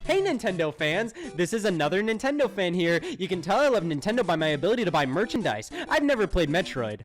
Hey Nintendo fans, this is another Nintendo fan here. You can tell I love Nintendo by my ability to buy merchandise. I've never played Metroid.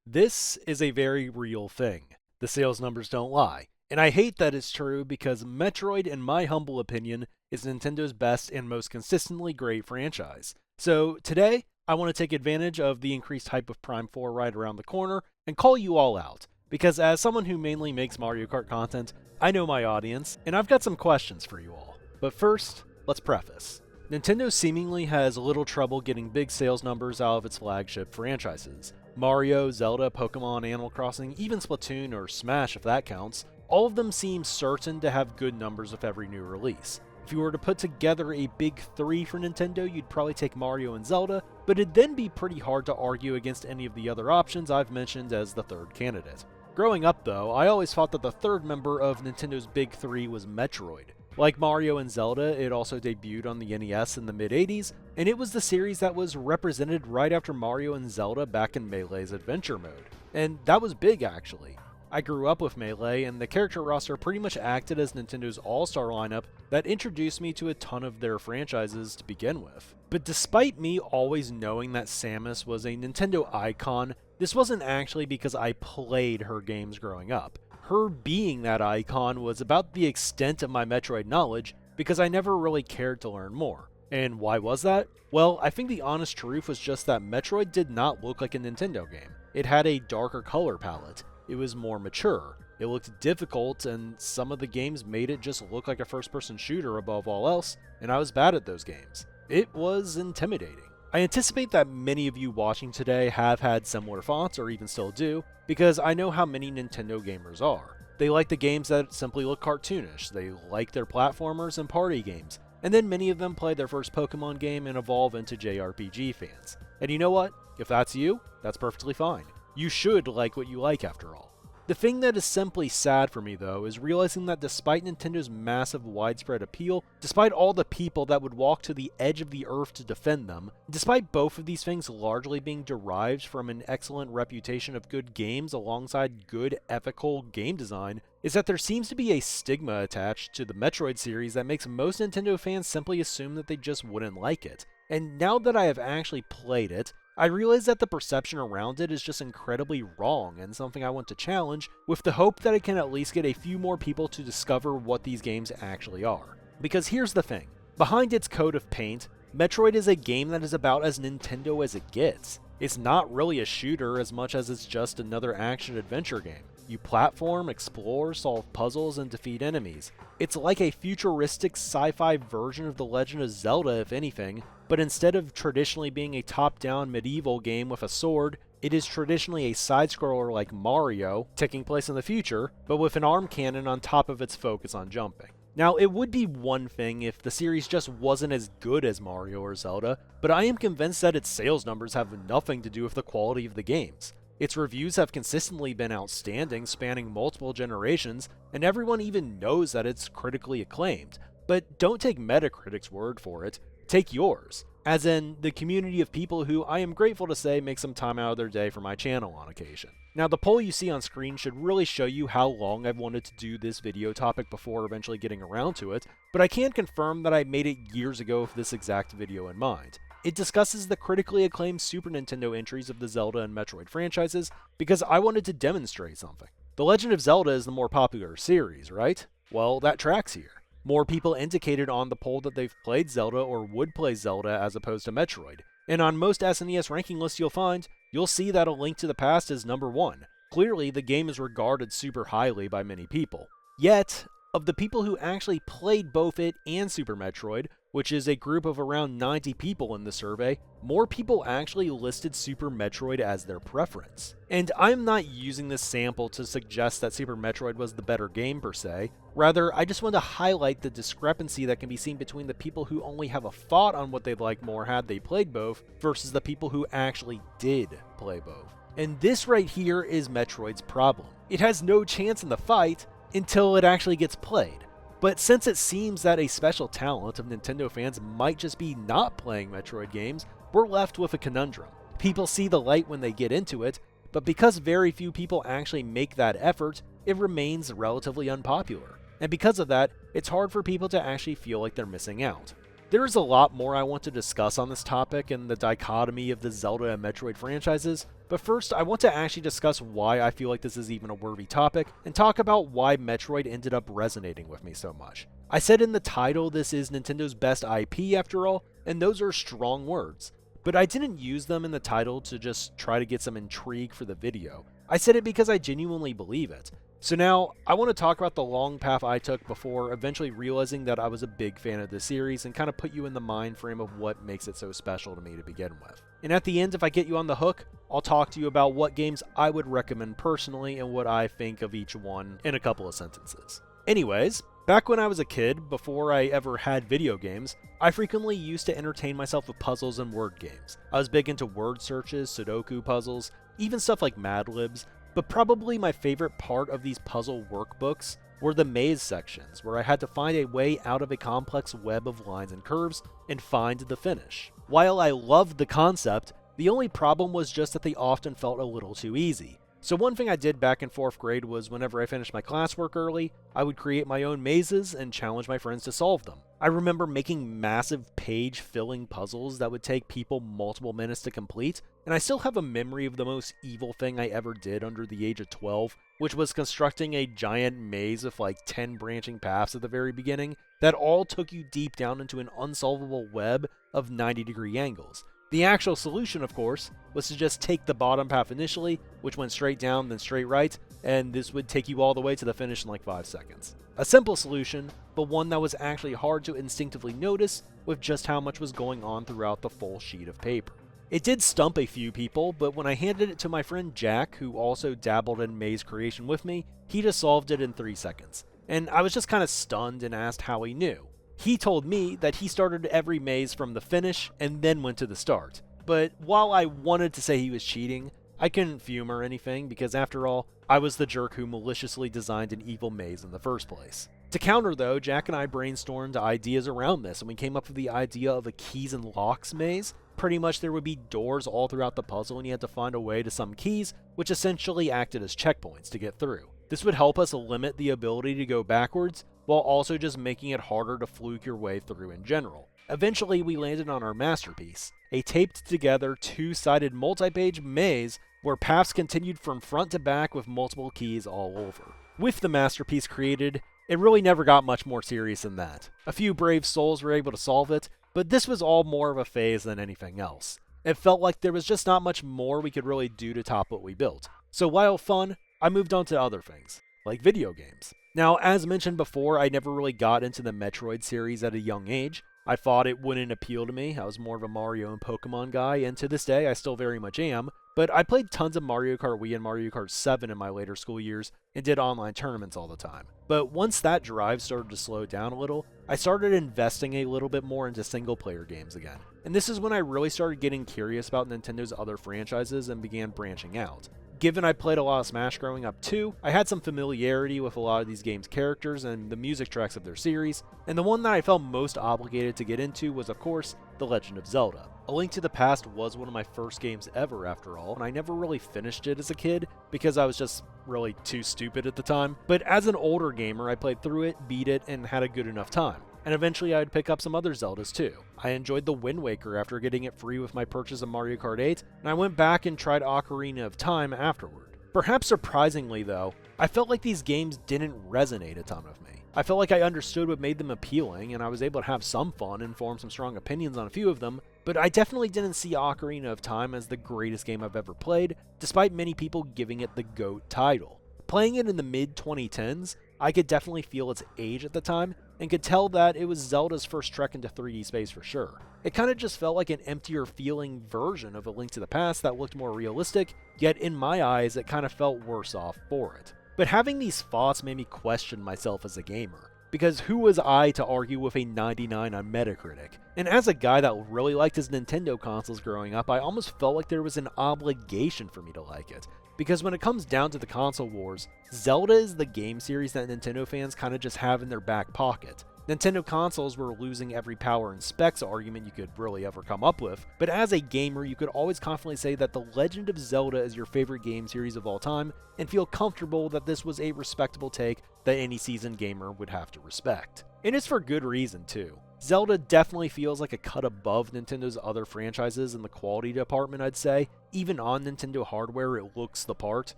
This is a very real thing. The sales numbers don't lie. And I hate that it's true because Metroid, in my humble opinion, is Nintendo's best and most consistently great franchise. So today, I want to take advantage of the increased hype of Prime 4 right around the corner and call you all out. Because as someone who mainly makes Mario Kart content, I know my audience, and I've got some questions for you all. But first, let's preface. Nintendo seemingly has little trouble getting big sales numbers out of its flagship franchises. Mario, Zelda, Pokemon, Animal Crossing, even Splatoon or Smash if that counts, all of them seem certain to have good numbers with every new release. If you were to put together a big three for Nintendo, you'd probably take Mario and Zelda, but it'd then be pretty hard to argue against any of the other options I've mentioned as the third candidate. Growing up though, I always thought that the third member of Nintendo's big three was Metroid. Like Mario and Zelda, it also debuted on the NES in the mid-80s, and it was the series that was represented right after Mario and Zelda back in Melee's adventure mode. And that was big actually. I grew up with Melee, and the character roster pretty much acted as Nintendo's all-star lineup that introduced me to a ton of their franchises to begin with. But despite me always knowing that Samus was a Nintendo icon, this wasn't actually because I played her games growing up. Her being that icon was about the extent of my Metroid knowledge because I never really cared to learn more. And why was that? Well, I think the honest truth was just that Metroid did not look like a Nintendo game. It had a darker color palette. It was more mature. It looked difficult, and some of the games made it just look like a first-person shooter above all else, and I was bad at those games. It was intimidating. I anticipate that many of you watching today have had similar thoughts, or even still do, because I know how many Nintendo gamers are. They like the games that simply look cartoonish, they like their platformers and party games, and then many of them play their first Pokemon game and evolve into JRPG fans. And you know what? If that's you, that's perfectly fine. You should like what you like after all. The thing that is simply sad for me though is realizing that despite Nintendo's massive widespread appeal, despite all the people that would walk to the edge of the earth to defend them, despite both of these things largely being derived from an excellent reputation of good games alongside good ethical game design, is that there seems to be a stigma attached to the Metroid series that makes most Nintendo fans simply assume that they just wouldn't like it. And now that I have actually played it, I realize that the perception around it is just incredibly wrong and something I want to challenge, with the hope that it can at least get a few more people to discover what these games actually are. Because here's the thing, behind its coat of paint, Metroid is a game that is about as Nintendo as it gets. It's not really a shooter as much as it's just another action-adventure game. You platform, explore, solve puzzles, and defeat enemies. It's like a futuristic sci-fi version of The Legend of Zelda if anything, but instead of traditionally being a top-down medieval game with a sword, it is traditionally a side-scroller like Mario, taking place in the future, but with an arm cannon on top of its focus on jumping. Now, it would be one thing if the series just wasn't as good as Mario or Zelda, but I am convinced that its sales numbers have nothing to do with the quality of the games. Its reviews have consistently been outstanding, spanning multiple generations, and everyone even knows that it's critically acclaimed. But don't take Metacritic's word for it, take yours. As in, the community of people who I am grateful to say make some time out of their day for my channel on occasion. Now, the poll you see on screen should really show you how long I've wanted to do this video topic before eventually getting around to it, but I can confirm that I made it years ago with this exact video in mind. It discusses the critically acclaimed Super Nintendo entries of the Zelda and Metroid franchises because I wanted to demonstrate something. The Legend of Zelda is the more popular series, right? Well, that tracks here. More people indicated on the poll that they've played Zelda or would play Zelda as opposed to Metroid. And on most SNES ranking lists you'll see that A Link to the Past is number 1. Clearly, the game is regarded super highly by many people. Yet, of the people who actually played both it and Super Metroid, which is a group of around 90 people in the survey, more people actually listed Super Metroid as their preference. And I'm not using this sample to suggest that Super Metroid was the better game per se, rather I just want to highlight the discrepancy that can be seen between the people who only have a thought on what they'd like more had they played both, versus the people who actually did play both. And this right here is Metroid's problem. It has no chance in the fight until it actually gets played. But since it seems that a special talent of Nintendo fans might just be not playing Metroid games, we're left with a conundrum. People see the light when they get into it, but because very few people actually make that effort, it remains relatively unpopular. And because of that, it's hard for people to actually feel like they're missing out. There is a lot more I want to discuss on this topic and the dichotomy of the Zelda and Metroid franchises, but first I want to actually discuss why I feel like this is even a worthy topic, and talk about why Metroid ended up resonating with me so much. I said in the title this is Nintendo's best IP after all, and those are strong words, but I didn't use them in the title to just try to get some intrigue for the video. I said it because I genuinely believe it. So now, I want to talk about the long path I took before eventually realizing that I was a big fan of the series and kind of put you in the mind frame of what makes it so special to me to begin with. And at the end, if I get you on the hook, I'll talk to you about what games I would recommend personally and what I think of each one in a couple of sentences. Anyways, back when I was a kid, before I ever had video games, I frequently used to entertain myself with puzzles and word games. I was big into word searches, Sudoku puzzles, even stuff like Mad Libs. But probably my favorite part of these puzzle workbooks were the maze sections, where I had to find a way out of a complex web of lines and curves and find the finish. While I loved the concept, the only problem was just that they often felt a little too easy. So one thing I did back in 4th grade was whenever I finished my classwork early, I would create my own mazes and challenge my friends to solve them. I remember making massive page-filling puzzles that would take people multiple minutes to complete, and I still have a memory of the most evil thing I ever did under the age of 12, which was constructing a giant maze with like 10 branching paths at the very beginning that all took you deep down into an unsolvable web of 90-degree angles. The actual solution, of course, was to just take the bottom path initially, which went straight down, then straight right, and this would take you all the way to the finish in like 5 seconds. A simple solution, but one that was actually hard to instinctively notice with just how much was going on throughout the full sheet of paper. It did stump a few people, but when I handed it to my friend Jack, who also dabbled in maze creation with me, he just solved it in 3 seconds. And I was just kind of stunned and asked how he knew. He told me that he started every maze from the finish and then went to the start. But while I wanted to say he was cheating, I couldn't fume or anything because after all, I was the jerk who maliciously designed an evil maze in the first place. To counter though, Jack and I brainstormed ideas around this and we came up with the idea of a keys and locks maze. Pretty much there would be doors all throughout the puzzle and you had to find a way to some keys, which essentially acted as checkpoints to get through. This would help us limit the ability to go backwards, while also just making it harder to fluke your way through in general. Eventually, we landed on our masterpiece, a taped-together, two-sided multi-page maze where paths continued from front to back with multiple keys all over. With the masterpiece created, it really never got much more serious than that. A few brave souls were able to solve it, but this was all more of a phase than anything else. It felt like there was just not much more we could really do to top what we built. So while fun, I moved on to other things, like video games. Now, as mentioned before, I never really got into the Metroid series at a young age. I thought it wouldn't appeal to me. I was more of a Mario and Pokemon guy, and to this day, I still very much am. But I played tons of Mario Kart Wii and Mario Kart 7 in my later school years, and did online tournaments all the time. But once that drive started to slow down a little, I started investing a little bit more into single-player games again. And this is when I really started getting curious about Nintendo's other franchises and began branching out. Given I played a lot of Smash growing up too, I had some familiarity with a lot of these games' characters and the music tracks of their series, and the one that I felt most obligated to get into was of course, The Legend of Zelda. A Link to the Past was one of my first games ever after all, and I never really finished it as a kid because I was just really too stupid at the time, but as an older gamer I played through it, beat it, and had a good enough time. And eventually I'd pick up some other Zeldas too. I enjoyed the Wind Waker after getting it free with my purchase of Mario Kart 8, and I went back and tried Ocarina of Time afterward. Perhaps surprisingly though, I felt like these games didn't resonate a ton with me. I felt like I understood what made them appealing, and I was able to have some fun and form some strong opinions on a few of them, but I definitely didn't see Ocarina of Time as the greatest game I've ever played, despite many people giving it the GOAT title. Playing it in the mid-2010s, I could definitely feel its age at the time, and could tell that it was Zelda's first trek into 3D space for sure. It kind of just felt like an emptier feeling version of A Link to the Past that looked more realistic, yet in my eyes it kind of felt worse off for it. But having these thoughts made me question myself as a gamer, because who was I to argue with a 99 on Metacritic? And as a guy that really liked his Nintendo consoles growing up, I almost felt like there was an obligation for me to like it. Because when it comes down to the console wars, Zelda is the game series that Nintendo fans kind of just have in their back pocket. Nintendo consoles were losing every power and specs argument you could really ever come up with, but as a gamer, you could always confidently say that The Legend of Zelda is your favorite game series of all time, and feel comfortable that this was a respectable take that any seasoned gamer would have to respect. And it's for good reason, too. Zelda definitely feels like a cut above Nintendo's other franchises in the quality department, I'd say. Even on Nintendo hardware, it looks the part.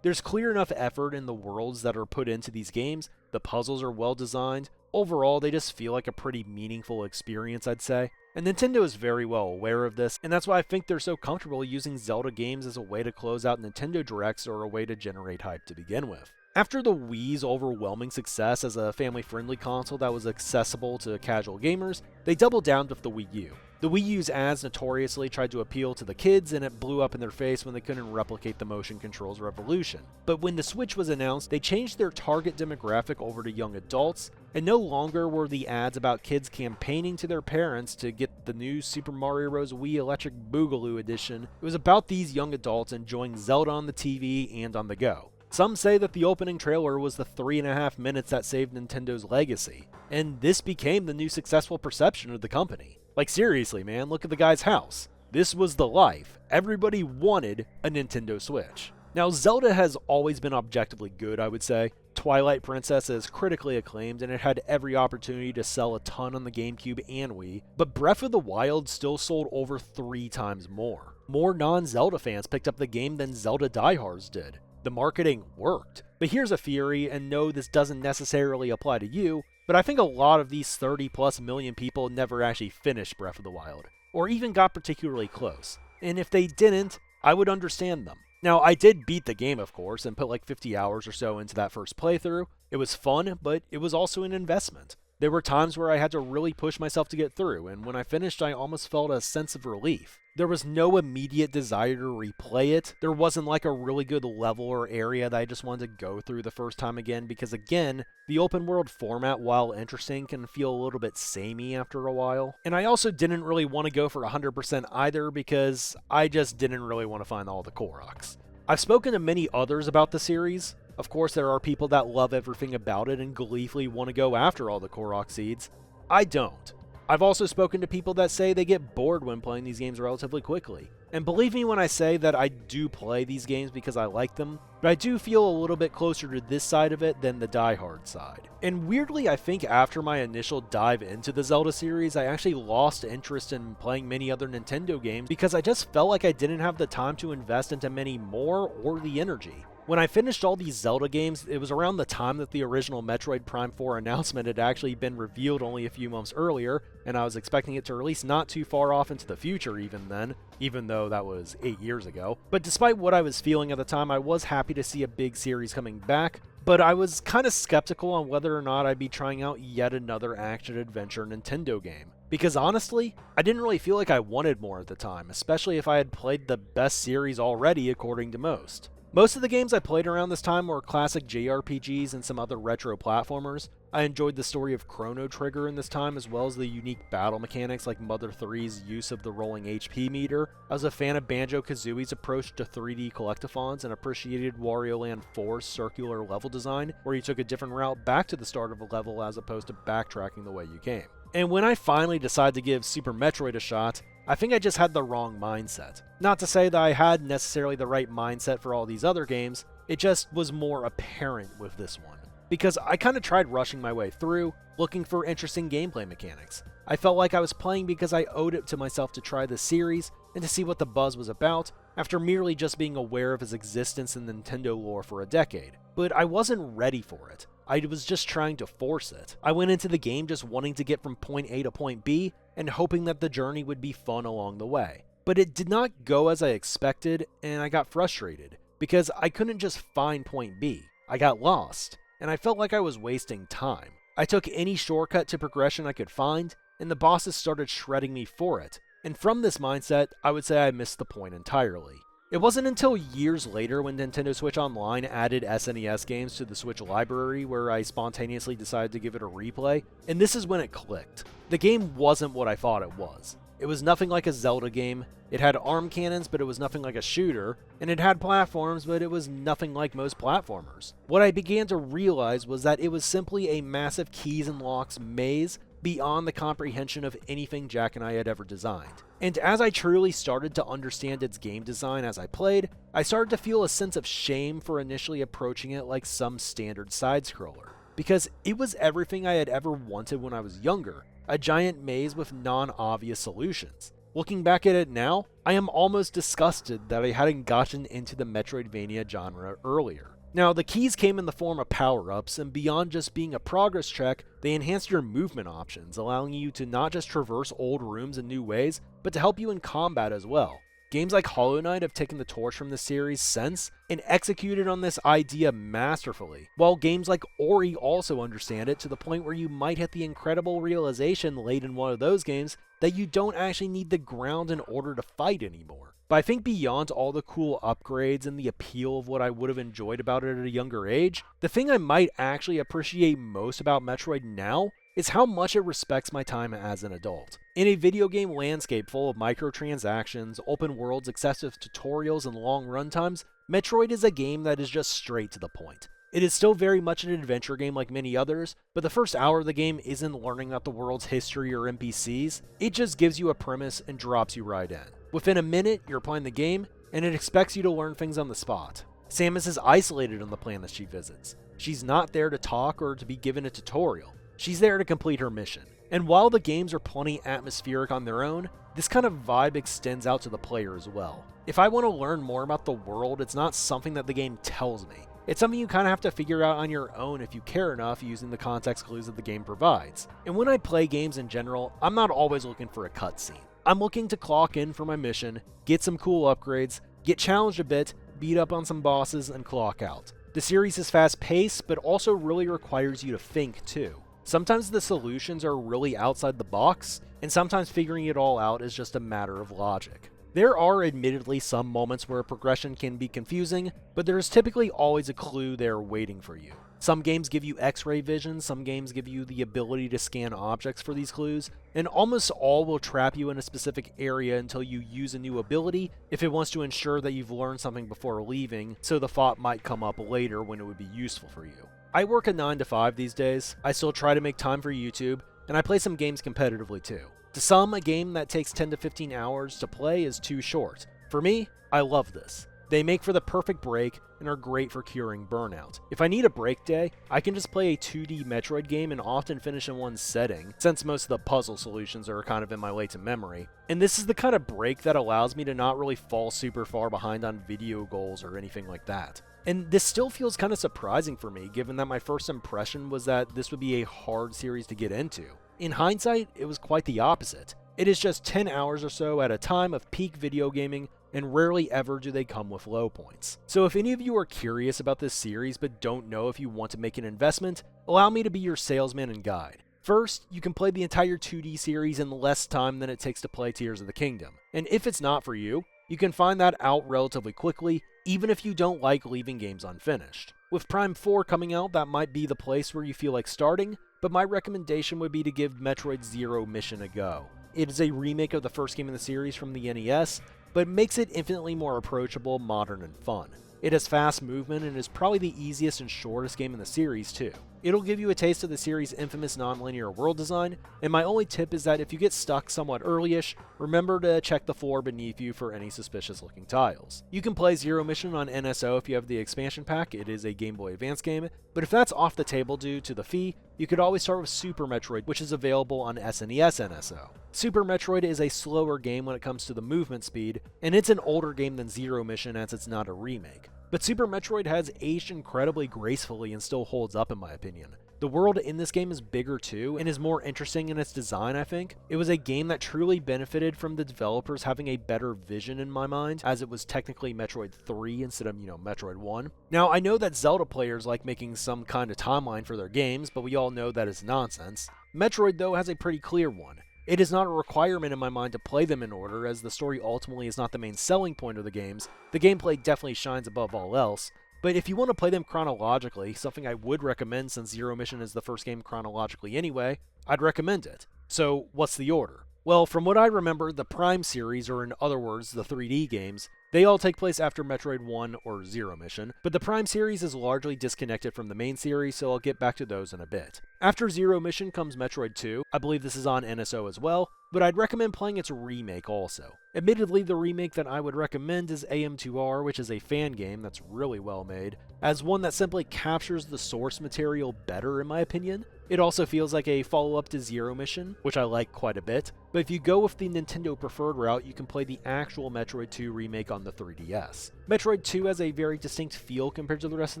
There's clear enough effort in the worlds that are put into these games, the puzzles are well designed, overall they just feel like a pretty meaningful experience, I'd say. And Nintendo is very well aware of this, and that's why I think they're so comfortable using Zelda games as a way to close out Nintendo Directs or a way to generate hype to begin with. After the Wii's overwhelming success as a family-friendly console that was accessible to casual gamers, they doubled down with the Wii U. The Wii U's ads notoriously tried to appeal to the kids, and it blew up in their face when they couldn't replicate the motion control's revolution. But when the Switch was announced, they changed their target demographic over to young adults, and no longer were the ads about kids campaigning to their parents to get the new Super Mario Bros. Wii Electric Boogaloo edition. It was about these young adults enjoying Zelda on the TV and on the go. Some say that the opening trailer was the 3.5 minutes that saved Nintendo's legacy, and this became the new successful perception of the company. Like seriously, man, look at the guy's house. This was the life. Everybody wanted a Nintendo Switch. Now, Zelda has always been objectively good, I would say. Twilight Princess is critically acclaimed, and it had every opportunity to sell a ton on the GameCube and Wii, but Breath of the Wild still sold over 3 times more. More non-Zelda fans picked up the game than Zelda diehards did. The marketing worked. But here's a theory, and no, this doesn't necessarily apply to you, but I think a lot of these 30+ million people never actually finished Breath of the Wild, or even got particularly close. And if they didn't, I would understand them. Now, I did beat the game, of course, and put like 50 hours or so into that first playthrough. It was fun, but it was also an investment. There were times where I had to really push myself to get through, and when I finished, I almost felt a sense of relief. There was no immediate desire to replay it. There wasn't like a really good level or area that I just wanted to go through the first time again, because again, the open world format, while interesting, can feel a little bit samey after a while. And I also didn't really want to go for 100% either, because I just didn't really want to find all the Koroks. I've spoken to many others about the series. Of course, there are people that love everything about it and gleefully want to go after all the Korok seeds. I don't. I've also spoken to people that say they get bored when playing these games relatively quickly. And believe me when I say that I do play these games because I like them, but I do feel a little bit closer to this side of it than the diehard side. And weirdly, I think after my initial dive into the Zelda series, I actually lost interest in playing many other Nintendo games because I just felt like I didn't have the time to invest into many more or the energy. When I finished all these Zelda games, it was around the time that the original Metroid Prime 4 announcement had actually been revealed only a few months earlier, and I was expecting it to release not too far off into the future even then, even though that was 8 years ago. But despite what I was feeling at the time, I was happy to see a big series coming back, but I was kind of skeptical on whether or not I'd be trying out yet another action-adventure Nintendo game. Because honestly, I didn't really feel like I wanted more at the time, especially if I had played the best series already according to most. Most of the games I played around this time were classic JRPGs and some other retro platformers. I enjoyed the story of Chrono Trigger in this time, as well as the unique battle mechanics like Mother 3's use of the rolling HP meter. I was a fan of Banjo-Kazooie's approach to 3D collectathons and appreciated Wario Land 4's circular level design, where you took a different route back to the start of a level as opposed to backtracking the way you came. And when I finally decided to give Super Metroid a shot, I think I just had the wrong mindset. Not to say that I had necessarily the right mindset for all these other games, it just was more apparent with this one. Because I kind of tried rushing my way through, looking for interesting gameplay mechanics. I felt like I was playing because I owed it to myself to try this series and to see what the buzz was about, after merely just being aware of its existence in Nintendo lore for a decade. But I wasn't ready for it. I was just trying to force it. I went into the game just wanting to get from point A to point B, and hoping that the journey would be fun along the way. But it did not go as I expected, and I got frustrated, because I couldn't just find point B. I got lost, and I felt like I was wasting time. I took any shortcut to progression I could find, and the bosses started shredding me for it. And from this mindset, I would say I missed the point entirely. It wasn't until years later when Nintendo Switch Online added SNES games to the Switch library where I spontaneously decided to give it a replay, and this is when it clicked. The game wasn't what I thought it was. It was nothing like a Zelda game. It had arm cannons, but it was nothing like a shooter, and it had platforms, but it was nothing like most platformers. What I began to realize was that it was simply a massive keys and locks maze beyond the comprehension of anything Jack and I had ever designed. And as I truly started to understand its game design as I played, I started to feel a sense of shame for initially approaching it like some standard side-scroller. Because it was everything I had ever wanted when I was younger, a giant maze with non-obvious solutions. Looking back at it now, I am almost disgusted that I hadn't gotten into the Metroidvania genre earlier. Now, the keys came in the form of power-ups, and beyond just being a progress check, they enhanced your movement options, allowing you to not just traverse old rooms in new ways, but to help you in combat as well. Games like Hollow Knight have taken the torch from the series since, and executed on this idea masterfully, while games like Ori also understand it to the point where you might hit the incredible realization late in one of those games that you don't actually need the ground in order to fight anymore. But I think beyond all the cool upgrades and the appeal of what I would have enjoyed about it at a younger age, the thing I might actually appreciate most about Metroid now is how much it respects my time as an adult. In a video game landscape full of microtransactions, open worlds, excessive tutorials, and long runtimes, Metroid is a game that is just straight to the point. It is still very much an adventure game like many others, but the first hour of the game isn't learning about the world's history or NPCs, it just gives you a premise and drops you right in. Within a minute, you're playing the game, and it expects you to learn things on the spot. Samus is isolated on the planet she visits. She's not there to talk or to be given a tutorial. She's there to complete her mission. And while the games are plenty atmospheric on their own, this kind of vibe extends out to the player as well. If I want to learn more about the world, it's not something that the game tells me. It's something you kind of have to figure out on your own if you care enough using the context clues that the game provides. And when I play games in general, I'm not always looking for a cutscene. I'm looking to clock in for my mission, get some cool upgrades, get challenged a bit, beat up on some bosses, and clock out. The series is fast-paced, but also really requires you to think too. Sometimes the solutions are really outside the box, and sometimes figuring it all out is just a matter of logic. There are admittedly some moments where progression can be confusing, but there is typically always a clue there waiting for you. Some games give you X-ray vision, some games give you the ability to scan objects for these clues, and almost all will trap you in a specific area until you use a new ability if it wants to ensure that you've learned something before leaving, so the thought might come up later when it would be useful for you. I work a 9 to 5 these days, I still try to make time for YouTube, and I play some games competitively too. To some, a game that takes 10 to 15 hours to play is too short. For me, I love this. They make for the perfect break and are great for curing burnout. If I need a break day, I can just play a 2D Metroid game and often finish in one setting, since most of the puzzle solutions are kind of in my latent memory. And this is the kind of break that allows me to not really fall super far behind on video goals or anything like that. And this still feels kind of surprising for me, given that my first impression was that this would be a hard series to get into. In hindsight, it was quite the opposite. It is just 10 hours or so at a time of peak video gaming, and rarely ever do they come with low points. So if any of you are curious about this series but don't know if you want to make an investment, allow me to be your salesman and guide. First, you can play the entire 2D series in less time than it takes to play Tears of the Kingdom. And if it's not for you, you can find that out relatively quickly, even if you don't like leaving games unfinished. With Prime 4 coming out, that might be the place where you feel like starting, but my recommendation would be to give Metroid Zero Mission a go. It is a remake of the first game in the series from the NES, but makes it infinitely more approachable, modern, and fun. It has fast movement and is probably the easiest and shortest game in the series too. It'll give you a taste of the series' infamous non-linear world design, and my only tip is that if you get stuck somewhat early-ish, remember to check the floor beneath you for any suspicious looking tiles. You can play Zero Mission on NSO if you have the expansion pack. It is a Game Boy Advance game, but if that's off the table due to the fee, you could always start with Super Metroid, which is available on SNES NSO. Super Metroid is a slower game when it comes to the movement speed, and it's an older game than Zero Mission as it's not a remake. But Super Metroid has aged incredibly gracefully and still holds up in my opinion. The world in this game is bigger too, and is more interesting in its design, I think. It was a game that truly benefited from the developers having a better vision in my mind, as it was technically Metroid 3 instead of, Metroid 1. Now, I know that Zelda players like making some kind of timeline for their games, but we all know that is nonsense. Metroid, though, has a pretty clear one. It is not a requirement in my mind to play them in order, as the story ultimately is not the main selling point of the games. The gameplay definitely shines above all else, but if you want to play them chronologically, something I would recommend since Zero Mission is the first game chronologically anyway, I'd recommend it. So, what's the order? Well, from what I remember, the Prime series, or in other words, the 3D games, they all take place after Metroid 1 or Zero Mission, but the Prime series is largely disconnected from the main series, so I'll get back to those in a bit. After Zero Mission comes Metroid 2, I believe this is on NSO as well, but I'd recommend playing its remake also. Admittedly, the remake that I would recommend is AM2R, which is a fan game that's really well made, as one that simply captures the source material better in my opinion. It also feels like a follow-up to Zero Mission, which I like quite a bit, but if you go with the Nintendo preferred route, you can play the actual Metroid 2 remake on the 3DS. Metroid 2 has a very distinct feel compared to the rest of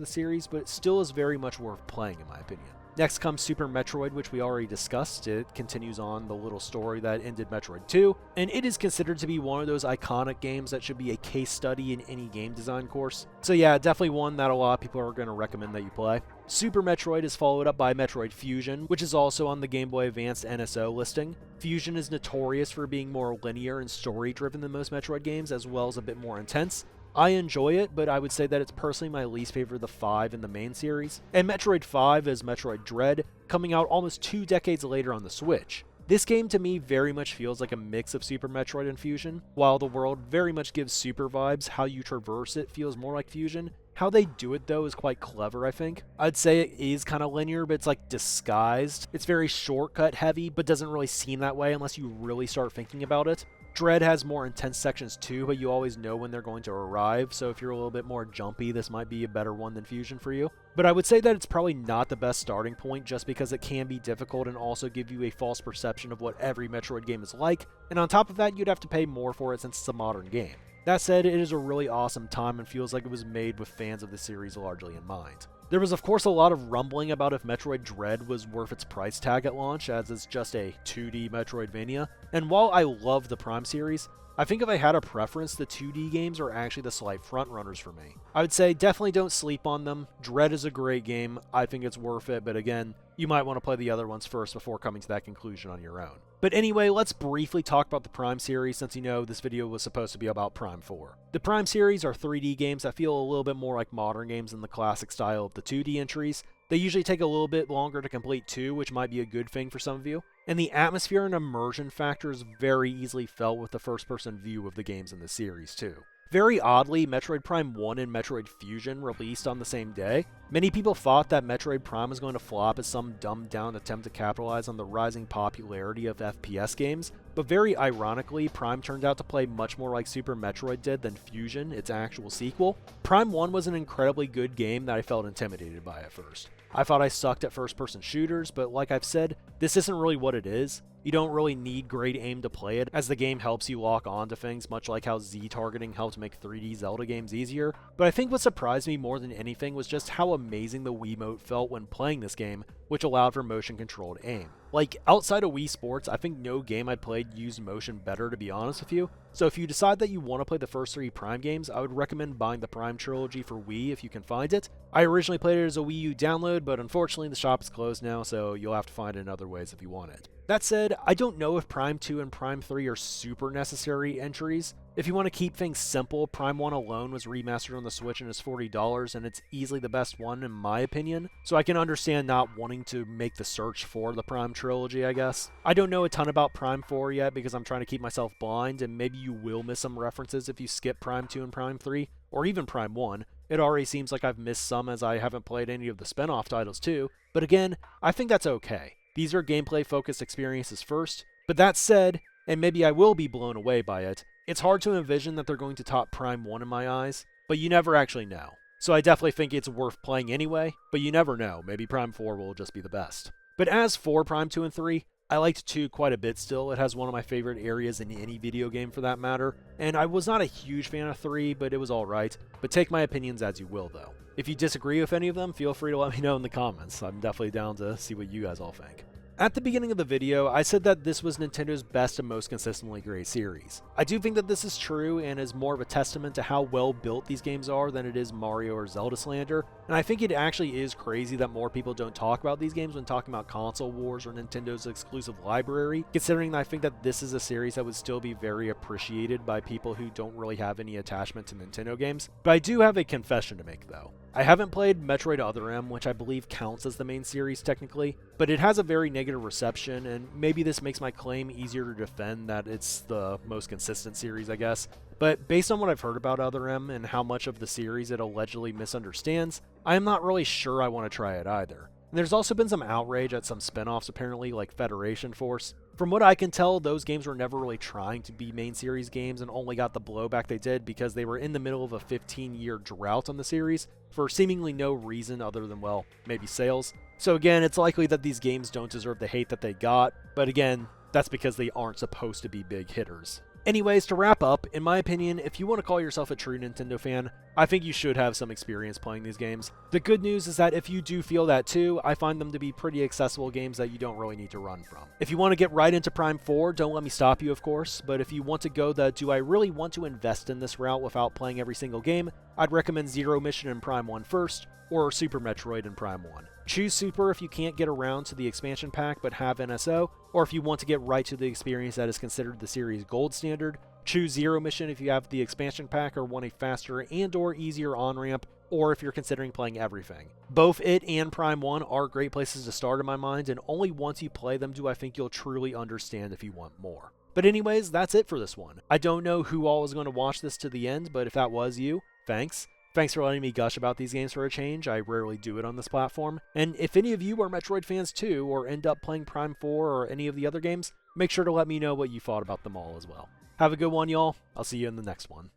the series, but it still is very much worth playing in my opinion. Next comes Super Metroid, which we already discussed. It continues on the little story that ended Metroid 2, and it is considered to be one of those iconic games that should be a case study in any game design course. So yeah, definitely one that a lot of people are going to recommend that you play. Super Metroid is followed up by Metroid Fusion, which is also on the Game Boy Advance NSO listing. Fusion is notorious for being more linear and story-driven than most Metroid games, as well as a bit more intense. I enjoy it, but I would say that it's personally my least favorite of the 5 in the main series. And Metroid 5 is Metroid Dread, coming out almost 2 decades later on the Switch. This game to me very much feels like a mix of Super Metroid and Fusion. While the world very much gives Super vibes, how you traverse it feels more like Fusion. How they do it though is quite clever, I think. I'd say it is kind of linear, but it's like disguised. It's very shortcut heavy, but doesn't really seem that way unless you really start thinking about it. Dread has more intense sections too, but you always know when they're going to arrive, so if you're a little bit more jumpy, this might be a better one than Fusion for you. But I would say that it's probably not the best starting point just because it can be difficult and also give you a false perception of what every Metroid game is like, and on top of that, you'd have to pay more for it since it's a modern game. That said, it is a really awesome time and feels like it was made with fans of the series largely in mind. There was of course a lot of rumbling about if Metroid Dread was worth its price tag at launch, as it's just a 2D Metroidvania, and while I love the Prime series, I think if I had a preference, the 2D games are actually the slight frontrunners for me. I would say definitely don't sleep on them. Dread is a great game, I think it's worth it, but again, you might want to play the other ones first before coming to that conclusion on your own. But anyway, let's briefly talk about the Prime series since you know this video was supposed to be about Prime 4. The Prime series are 3D games that feel a little bit more like modern games in the classic style of the 2D entries. They usually take a little bit longer to complete too, which might be a good thing for some of you. And the atmosphere and immersion factor is very easily felt with the first-person view of the games in the series too. Very oddly, Metroid Prime 1 and Metroid Fusion released on the same day. Many people thought that Metroid Prime was going to flop as some dumbed-down attempt to capitalize on the rising popularity of FPS games, but very ironically, Prime turned out to play much more like Super Metroid did than Fusion, its actual sequel. Prime 1 was an incredibly good game that I felt intimidated by at first. I thought I sucked at first-person shooters, but like I've said, this isn't really what it is. You don't really need great aim to play it, as the game helps you lock onto things, much like how Z-targeting helped make 3D Zelda games easier. But I think what surprised me more than anything was just how amazing the Wiimote felt when playing this game, which allowed for motion-controlled aim. Like, outside of Wii Sports, I think no game I played used motion better, to be honest with you. So if you decide that you want to play the first 3 Prime games, I would recommend buying the Prime Trilogy for Wii if you can find it. I originally played it as a Wii U download, but unfortunately the shop is closed now, so you'll have to find it in other ways if you want it. That said, I don't know if Prime 2 and Prime 3 are super necessary entries. If you want to keep things simple, Prime 1 alone was remastered on the Switch and is $40, and it's easily the best one in my opinion, so I can understand not wanting to make the search for the Prime Trilogy, I guess. I don't know a ton about Prime 4 yet because I'm trying to keep myself blind, and maybe you will miss some references if you skip Prime 2 and Prime 3, or even Prime 1. It already seems like I've missed some as I haven't played any of the spin-off titles too, but again, I think that's okay. These are gameplay-focused experiences first, but that said, and maybe I will be blown away by it, it's hard to envision that they're going to top Prime 1 in my eyes, but you never actually know. So I definitely think it's worth playing anyway, but you never know, maybe Prime 4 will just be the best. But as for Prime 2 and 3, I liked 2 quite a bit still. It has one of my favorite areas in any video game for that matter, and I was not a huge fan of 3, but it was alright, but take my opinions as you will though. If you disagree with any of them, feel free to let me know in the comments. I'm definitely down to see what you guys all think. At the beginning of the video, I said that this was Nintendo's best and most consistently great series. I do think that this is true and is more of a testament to how well built these games are than it is Mario or Zelda slander, and I think it actually is crazy that more people don't talk about these games when talking about console wars or Nintendo's exclusive library, considering that I think that this is a series that would still be very appreciated by people who don't really have any attachment to Nintendo games. But I do have a confession to make though. I haven't played Metroid Other M, which I believe counts as the main series technically, but it has a very negative reception, and maybe this makes my claim easier to defend that it's the most consistent series, I guess. But based on what I've heard about Other M and how much of the series it allegedly misunderstands, I am not really sure I want to try it either. And there's also been some outrage at some spin-offs apparently, like Federation Force. From what I can tell, those games were never really trying to be main series games and only got the blowback they did because they were in the middle of a 15-year drought on the series for seemingly no reason other than, well, maybe sales. So again, it's likely that these games don't deserve the hate that they got, but again, that's because they aren't supposed to be big hitters. Anyways, to wrap up, in my opinion, if you want to call yourself a true Nintendo fan, I think you should have some experience playing these games. The good news is that if you do feel that too, I find them to be pretty accessible games that you don't really need to run from. If you want to get right into Prime 4, don't let me stop you of course, but if you want to go the do I really want to invest in this route without playing every single game, I'd recommend Zero Mission in Prime 1 first, or Super Metroid in Prime 1. Choose Super if you can't get around to the expansion pack but have NSO, or if you want to get right to the experience that is considered the series gold standard. Choose Zero Mission if you have the expansion pack or want a faster and or easier on-ramp, or if you're considering playing everything. Both it and Prime 1 are great places to start in my mind, and only once you play them do I think you'll truly understand if you want more. But anyways, that's it for this one. I don't know who all is going to watch this to the end, but if that was you, thanks. Thanks for letting me gush about these games for a change. I rarely do it on this platform. And if any of you are Metroid fans too, or end up playing Prime 4 or any of the other games, make sure to let me know what you thought about them all as well. Have a good one, y'all. I'll see you in the next one.